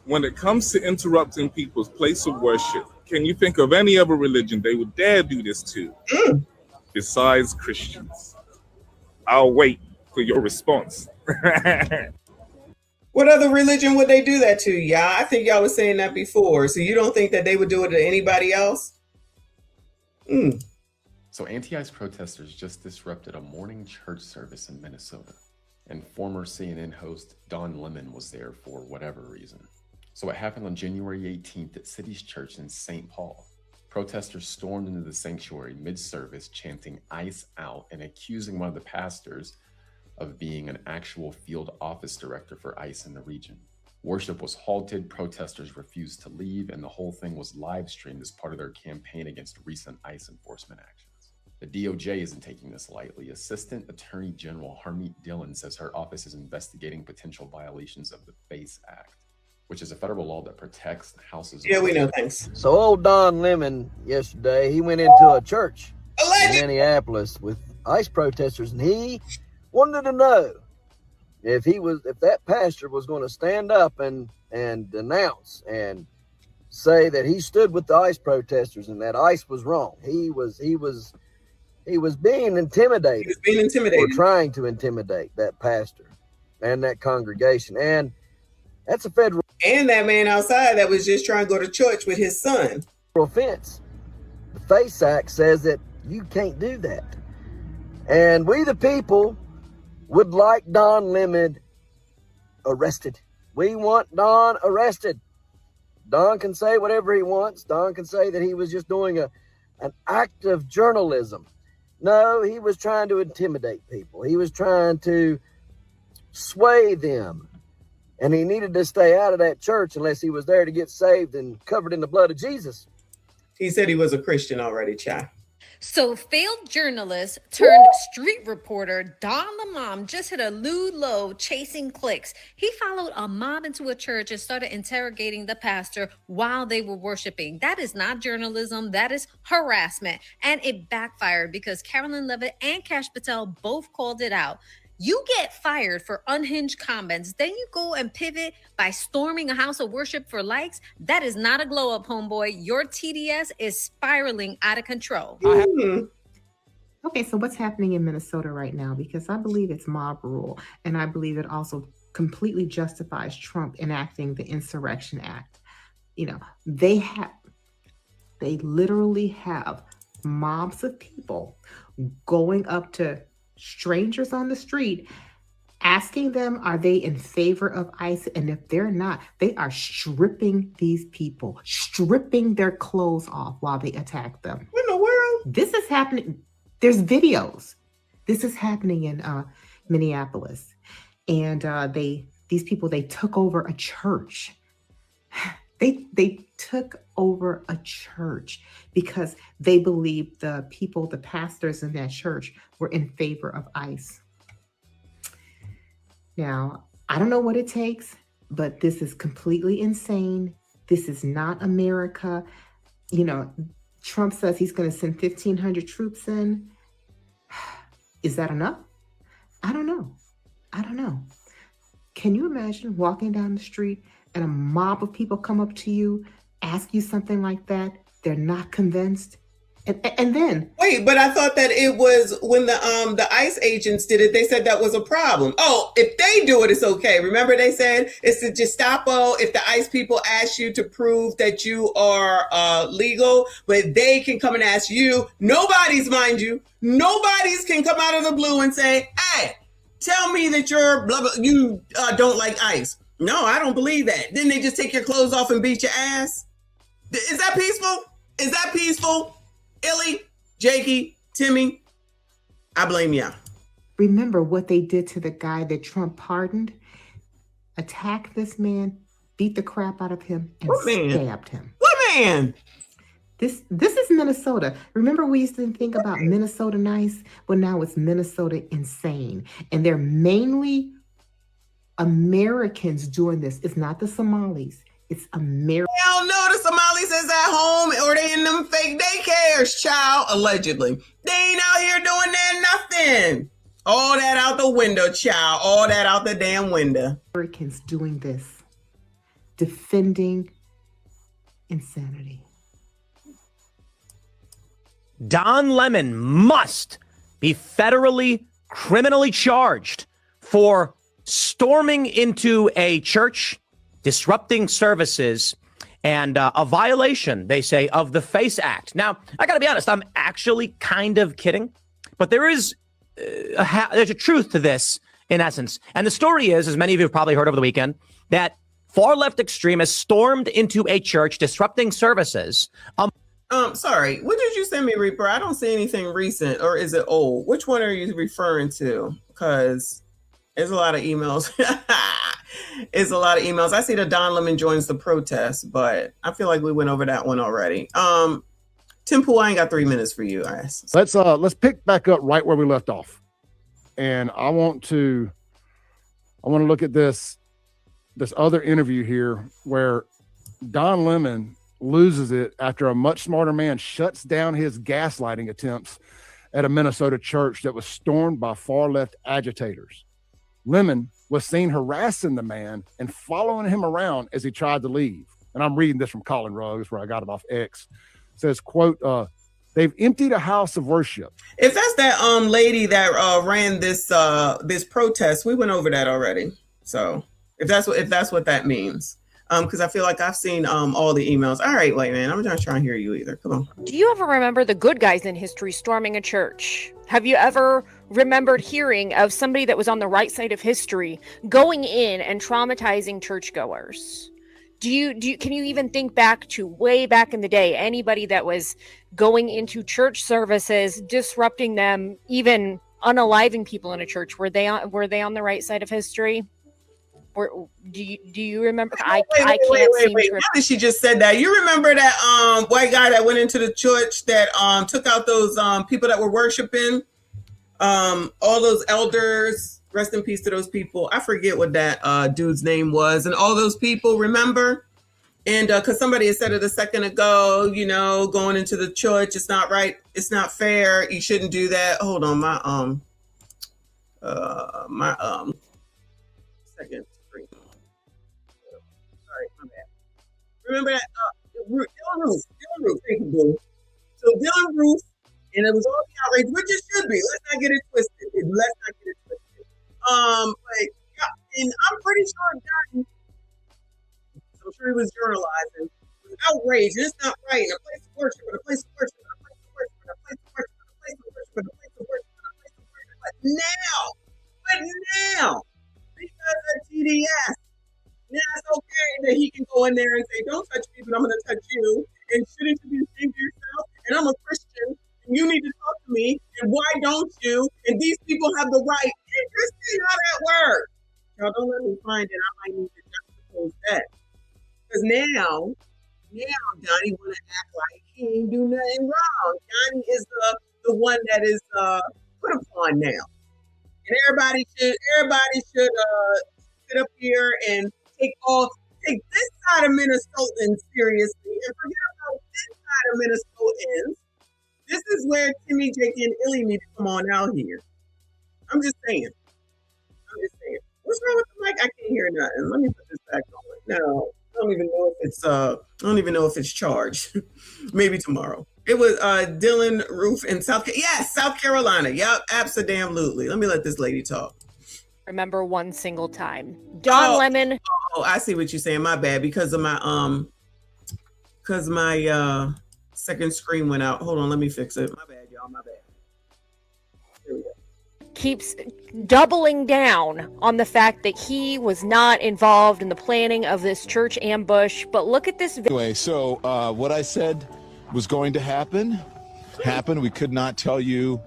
When it comes to interrupting people's place of worship, can you think of any other religion they would dare do this to besides Christians? I'll wait for your response. What other religion would they do that to? Yeah, I think y'all was saying that before. So you don't think that they would do it to anybody else? So anti-ICE protesters just disrupted a morning church service in Minnesota, and former CNN host Don Lemon was there for whatever reason. So it happened on January 18th at City's Church in St. Paul. Protesters stormed into the sanctuary mid-service, chanting "ICE out" and accusing one of the pastors of being an actual field office director for ICE in the region. Worship was halted, protesters refused to leave, and the whole thing was live streamed as part of their campaign against recent ICE enforcement actions. The DOJ isn't taking this lightly. Assistant Attorney General Harmeet Dillon says her office is investigating potential violations of the FACE Act, which is a federal law that protects houses. Yeah, we know things. So old Don Lemon yesterday, he went into a church in Minneapolis with ICE protesters, and he wanted to know if that pastor was going to stand up and denounce and say that he stood with the ICE protesters and that ICE was wrong. He was being intimidated. He was being intimidated. Or trying to intimidate that pastor and that congregation. And that's a federal. And that man outside that was just trying to go to church with his son. Offense. The FACE Act says that you can't do that. And we the people would like Don Lemon arrested. We want Don arrested. Don can say whatever he wants. Don can say that he was just doing an act of journalism. No, he was trying to intimidate people. He was trying to sway them. And he needed to stay out of that church unless he was there to get saved and covered in the blood of Jesus. He said he was a Christian already, Chai. So failed journalist turned street reporter Don Lemon just hit a lewd low chasing clicks. He followed a mob into a church and started interrogating the pastor while they were worshiping. That is not journalism. That is harassment. And it backfired because Carolyn Levitt and Kash Patel both called it out. You get fired for unhinged comments, then you go and pivot by storming a house of worship for likes. That is not a glow up, homeboy. Your TDS is spiraling out of control. Okay, so what's happening in Minnesota right now? Because I believe it's mob rule, and I believe it also completely justifies Trump enacting the Insurrection Act. You know, they literally have mobs of people going up to strangers on the street, asking them, are they in favor of ICE? And if they're not, they are stripping these people, stripping their clothes off while they attack them. What in the world? This is happening. There's videos. This is happening in Minneapolis. And these people, they took over a church. They took over a church because they believed the people, the pastors in that church were in favor of ICE. Now, I don't know what it takes, but this is completely insane. This is not America. You know, Trump says he's going to send 1,500 troops in. Is that enough? I don't know. Can you imagine walking down the street and a mob of people come up to you, ask you something like that? They're not convinced. And then wait, but I thought that it was when the ICE agents did it, they said that was a problem. Oh, if they do it, it's okay. Remember they said it's the Gestapo if the ICE people ask you to prove that you are legal, but they can come and ask you. Nobody's can come out of the blue and say, hey, tell me that you're blah, blah, you don't like ICE. No, I don't believe that. Then they just take your clothes off and beat your ass. Is that peaceful? Illy, Jakey, Timmy, I blame y'all. Remember what they did to the guy that Trump pardoned? Attacked this man, beat the crap out of him, and stabbed him. What man? This is Minnesota. Remember we used to think about Minnesota nice? Well, now it's Minnesota insane. And they're mainly Americans doing this. It's not the Somalis. It's America. Hell no, the Somalis is at home or they in them fake daycares, child, allegedly. They ain't out here doing that nothing. All that out the window, child. All that out the damn window. Americans doing this. defending insanity. Don Lemon must be federally criminally charged for storming into a church, disrupting services, and a violation, they say, of the FACE Act. Now, I got to be honest, I'm actually kind of kidding, but there's a truth to this in essence. And the story is, as many of you have probably heard over the weekend, that far left extremists stormed into a church, disrupting services. Sorry, what did you send me, Reaper? I don't see anything recent, or is it old? Which one are you referring to? Because there's a lot of emails. It's a lot of emails. I see that Don Lemon joins the protest, but I feel like we went over that one already. Tim Pool, I ain't got 3 minutes for you. Let's pick back up right where we left off, and I want to look at this other interview here where Don Lemon loses it after a much smarter man shuts down his gaslighting attempts at a Minnesota church that was stormed by far left agitators. Lemon was seen harassing the man and following him around as he tried to leave. And I'm reading this from Colin Ruggs, where I got it off X. It says, quote, they've emptied a house of worship. If that's that lady that ran this protest, we went over that already. So if that's what that means. Because I feel like I've seen all the emails. All right, wait, man, I'm not trying to hear you either. Come on. Do you ever remember the good guys in history storming a church? Have you ever remembered hearing of somebody that was on the right side of history going in and traumatizing churchgoers? Can you even think back to way back in the day, anybody that was going into church services, disrupting them, even unaliving people in a church? Were they on the right side of history? Or do you remember? I can't wait. Now that she just said that, you remember that white guy that went into the church that took out those people that were worshiping, all those elders. Rest in peace to those people. I forget what that dude's name was, and all those people. Remember? And because somebody had said it a second ago, going into the church, it's not right. It's not fair. You shouldn't do that. Hold on, my second. Remember that Dylan Roof. Thank you, Dylan. So Dylan Roof, and it was all the outrage, which it should be. Let's not get it twisted. But yeah, and I'm pretty sure I'm sure he was journalizing. It was outrage, and it's not right. In a place of worship, in a place of worship, in a place of worship, in a place of worship, in a place of worship, in a place of worship, in a place of worship. But now, because of TDS. Now it's okay that he can go in there and say, don't touch me, but I'm going to touch you. And shouldn't you be ashamed of yourself? And I'm a Christian, and you need to talk to me. And why don't you? And these people have the right. Interesting how that works. Y'all don't let me find it. I might need to juxtapose that. Because now Johnny want to act like he ain't do nothing wrong. Johnny is the one that is put upon now. And everybody should sit up here and take this side of Minnesotans seriously and forget about this side of Minnesotans. This is where Timmy, Jake, and Illy need to come on out here. I'm just saying. What's wrong with the mic? I can't hear nothing. Let me put this back on. No, I don't even know if it's charged. Maybe tomorrow. It was Dylan Roof in South Carolina. Yep, absolutely. Let me let this lady talk. Remember one single time. Don Lemon. Oh, I see what you're saying. My bad. Because my second screen went out. Hold on, let me fix it. My bad, y'all. My bad. Here we go. Keeps doubling down on the fact that he was not involved in the planning of this church ambush. But look at this video. Anyway, so what I said was going to happen. We could not tell you,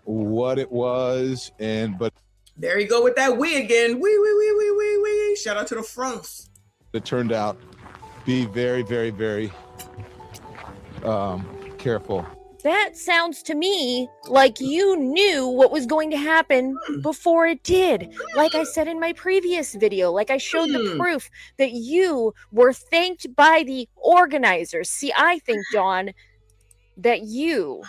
what it was, but there you go with that we again. We. Shout out to the fronts. It turned out be very, very, very careful. That sounds to me like you knew what was going to happen before it did. Like I said in my previous video, like I showed the proof that you were thanked by the organizers. See, I think, Dawn, that you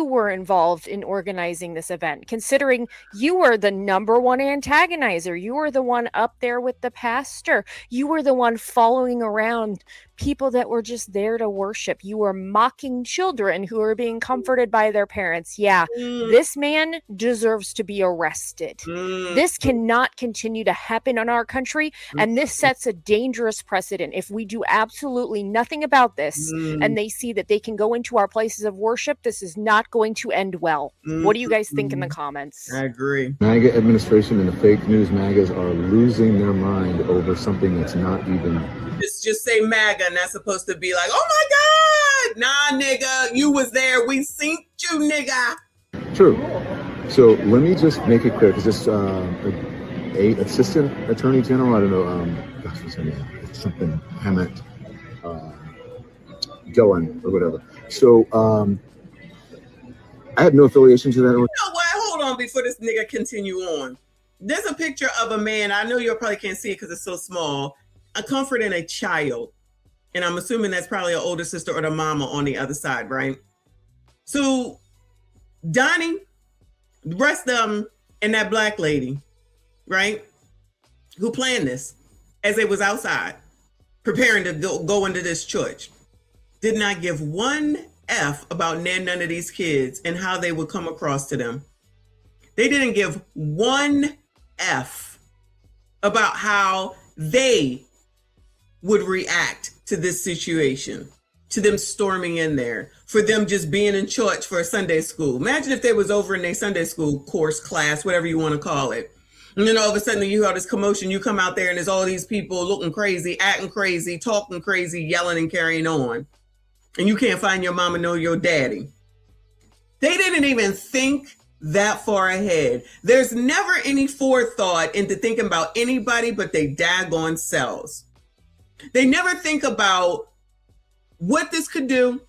were involved in organizing this event, considering you were the number one antagonizer. You were the one up there with the pastor. You were the one following around people that were just there to worship. You were mocking children who were being comforted by their parents. Yeah, this man deserves to be arrested. This cannot continue to happen in our country, and this sets a dangerous precedent. If we do absolutely nothing about this and they see that they can go into our places of worship, this is not going to end well. What do you guys think in the comments? I agree. MAGA administration and the fake news MAGAs are losing their mind over something that's not even. Just say MAGA, and that's supposed to be like, oh my God, nah, nigga, you was there. We synced you, nigga. True. So let me just make it clear, because this a assistant attorney general, I don't know, gosh, what's her name? It's something Hammett, Gillen or whatever. So I have no affiliation to that. You know what? Hold on before this nigga continue on. There's a picture of a man. I know you probably can't see it because it's so small. Comforting a child. And I'm assuming that's probably an older sister or the mama on the other side, right? So Donnie, the rest of them, and that black lady, right? Who planned this as they was outside preparing to go into this church, did not give one F about none of these kids and how they would come across to them. They didn't give one F about how they would react to this situation, to them storming in there, for them just being in church for a Sunday school. Imagine if they was over in their Sunday school course, class, whatever you want to call it. And then all of a sudden you hear all this commotion, you come out there and there's all these people looking crazy, acting crazy, talking crazy, yelling and carrying on. And you can't find your mama nor your daddy. They didn't even think that far ahead. There's never any forethought into thinking about anybody but they daggone selves. They never think about what this could do,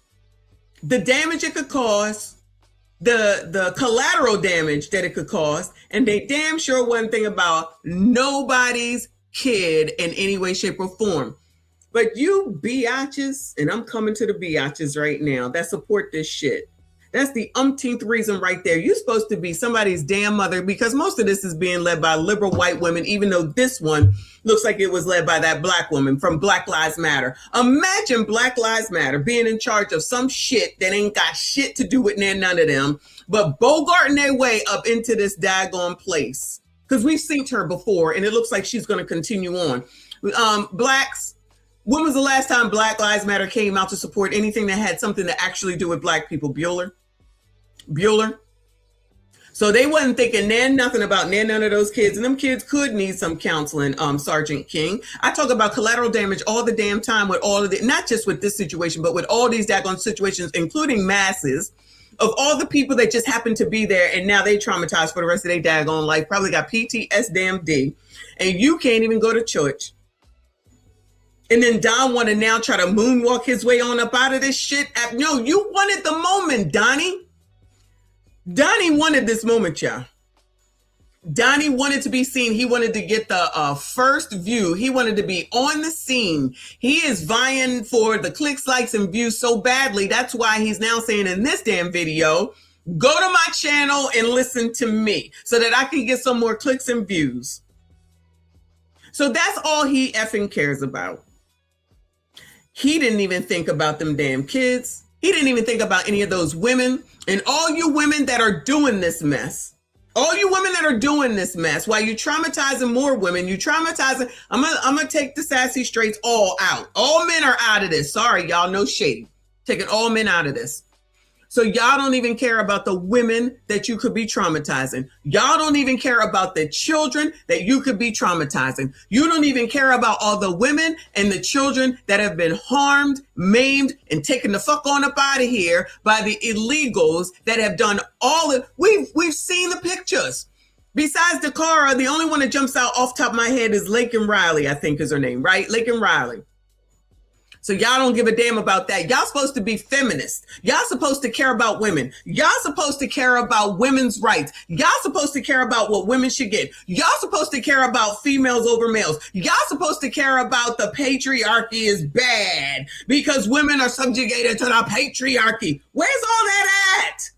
the damage it could cause, the collateral damage that it could cause, and they damn sure wasn't thinking about nobody's kid in any way, shape, or form. But you biatches, and I'm coming to the biatches right now that support this shit. That's the umpteenth reason right there. You're supposed to be somebody's damn mother, because most of this is being led by liberal white women, even though this one looks like it was led by that black woman from Black Lives Matter. Imagine Black Lives Matter being in charge of some shit that ain't got shit to do with none of them, but bogarting their way up into this daggone place. Because we've seen her before, and it looks like she's going to continue on. Blacks, when was the last time Black Lives Matter came out to support anything that had something to actually do with black people? Bueller. So they wasn't thinking nothing about none of those kids. And them kids could need some counseling, Sergeant King. I talk about collateral damage all the damn time with all of it, not just with this situation, but with all these daggone situations, including masses of all the people that just happen to be there. And now they traumatized for the rest of their daggone life, probably got PTSD, and you can't even go to church. And then Don want to now try to moonwalk his way on up out of this shit. No, you wanted the moment, Donnie. Donnie wanted this moment, y'all. Donnie wanted to be seen. He wanted to get the first view. He wanted to be on the scene. He is vying for the clicks, likes, and views so badly. That's why he's now saying in this damn video, go to my channel and listen to me so that I can get some more clicks and views. So that's all he effing cares about. He didn't even think about them damn kids. He didn't even think about any of those women. And all you women that are doing this mess, while you traumatizing more women, you traumatizing, I'm gonna take the sassy straights all out. All men are out of this. Sorry, y'all, no shady. Taking all men out of this. So y'all don't even care about the women that you could be traumatizing. Y'all don't even care about the children that you could be traumatizing. You don't even care about all the women and the children that have been harmed, maimed, and taken the fuck on up out of here by the illegals that have done all of. We've seen the pictures. Besides Dakara, the only one that jumps out off the top of my head is Laken Riley, I think is her name, right? Laken Riley. So y'all don't give a damn about that. Y'all supposed to be feminist. Y'all supposed to care about women. Y'all supposed to care about women's rights. Y'all supposed to care about what women should get. Y'all supposed to care about females over males. Y'all supposed to care about the patriarchy is bad because women are subjugated to the patriarchy. Where's all that at?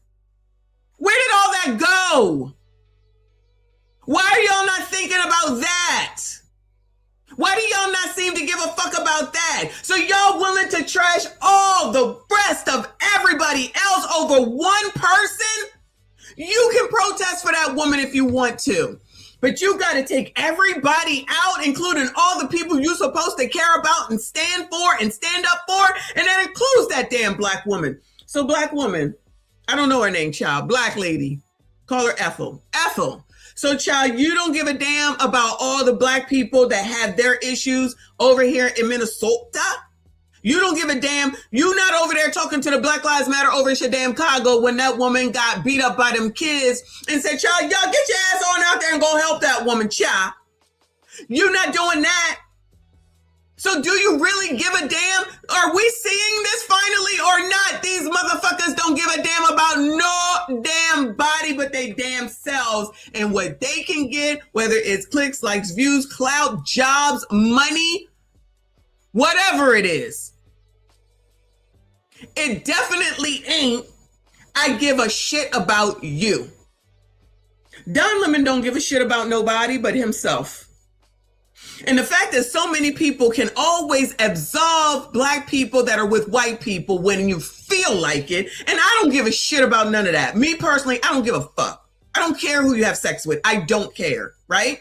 Where did all that go? Why are y'all not thinking about that? Why do y'all not seem to give a fuck about that? So y'all willing to trash all the rest of everybody else over one person? You can protest for that woman if you want to, but you got to take everybody out, including all the people you're supposed to care about and stand for and stand up for, and that includes that damn black woman. So black woman, I don't know her name, child, black lady, call her Ethel. Ethel. So, child, you don't give a damn about all the black people that have their issues over here in Minnesota? You don't give a damn. You not over there talking to the Black Lives Matter over in Chicago when that woman got beat up by them kids and said, child, y'all get your ass on out there and go help that woman, child. You not doing that. So do you really give a damn? Are we seeing this finally or not? These motherfuckers don't give a damn about no damn body but they damn selves and what they can get, whether it's clicks, likes, views, clout, jobs, money, whatever it is. It definitely ain't, I give a shit about you. Don Lemon don't give a shit about nobody but himself. And the fact that so many people can always absolve black people that are with white people when you feel like it. And I don't give a shit about none of that. Me personally, I don't give a fuck. I don't care who you have sex with. I don't care, right?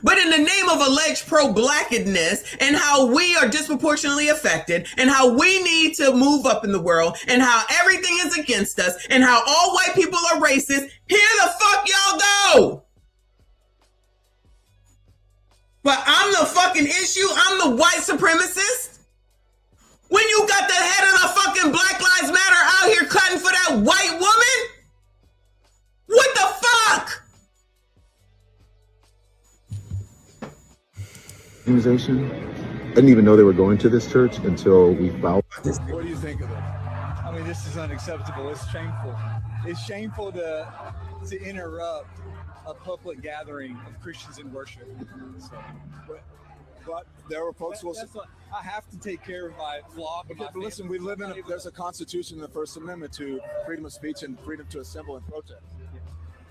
But in the name of alleged pro-blackness and how we are disproportionately affected and how we need to move up in the world and how everything is against us and how all white people are racist, here the fuck y'all go. But I'm the fucking issue. I'm the white supremacist. When you got the head of the fucking Black Lives Matter out here cutting for that white woman? What the fuck? Organization. I didn't even know they were going to this church until we found. What do you think of it? I mean, this is unacceptable. It's shameful. It's shameful to interrupt a public gathering of Christians in worship. So, But there were folks who will. I have to take care of my flock. Okay, but listen, we live in there's a constitution in the First Amendment to freedom of speech and freedom to assemble and protest.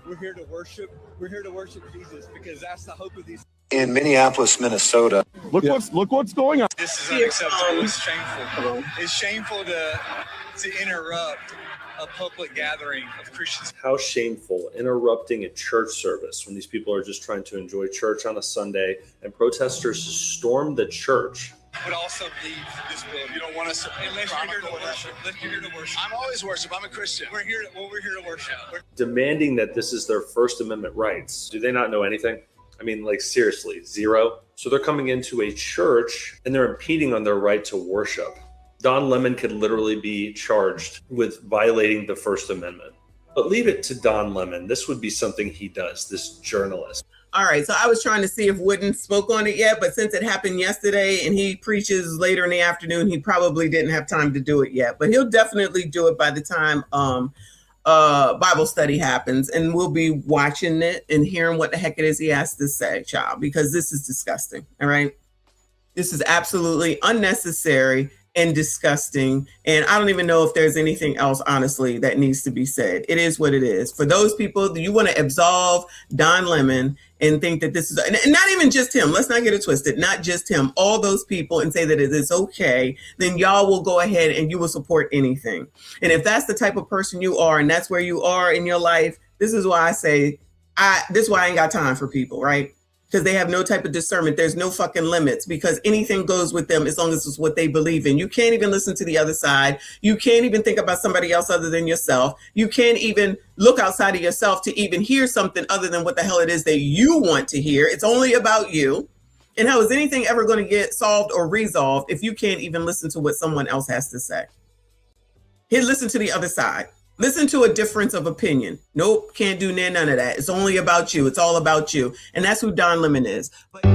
We're here to worship. We're here to worship Jesus because that's the hope of these. In Minneapolis, Minnesota. Look what's going on. This is unacceptable. It's shameful. It's shameful to interrupt a public gathering of Christians. How shameful interrupting a church service when these people are just trying to enjoy church on a Sunday and protesters storm the church. Would also leave this building. You don't want us to unless you're here to worship. Unless you're here to worship. I'm always worship. I'm a Christian. We're here to worship. Demanding that this is their First Amendment rights. Do they not know anything? I mean, like, seriously, zero. So they're coming into a church and they're impeding on their right to worship. Don Lemon could literally be charged with violating the First Amendment. But leave it to Don Lemon. This would be something he does, this journalist. All right, so I was trying to see if Wooden spoke on it yet, but since it happened yesterday and he preaches later in the afternoon, he probably didn't have time to do it yet. But he'll definitely do it by the time Bible study happens, and we'll be watching it and hearing what the heck it is he has to say, child, because this is disgusting. All right, this is absolutely unnecessary and disgusting, and I don't even know if there's anything else, honestly, that needs to be said. It is what it is. For those people, you want to absolve Don Lemon and think that this is, and not even just him, let's not get it twisted, not just him, all those people, and say that it is okay, then y'all will go ahead and you will support anything. And if that's the type of person you are, and that's where you are in your life, this is why I say, this is why I ain't got time for people, right? Because they have no type of discernment. There's no fucking limits because anything goes with them as long as it's what they believe in. You can't even listen to the other side. You can't even think about somebody else other than yourself. You can't even look outside of yourself to even hear something other than what the hell it is that you want to hear. It's only about you. And how is anything ever going to get solved or resolved if you can't even listen to what someone else has to say? Here, listen to the other side. Listen to a difference of opinion. Nope, can't do none of that. It's only about you. It's all about you. And that's who Don Lemon is. But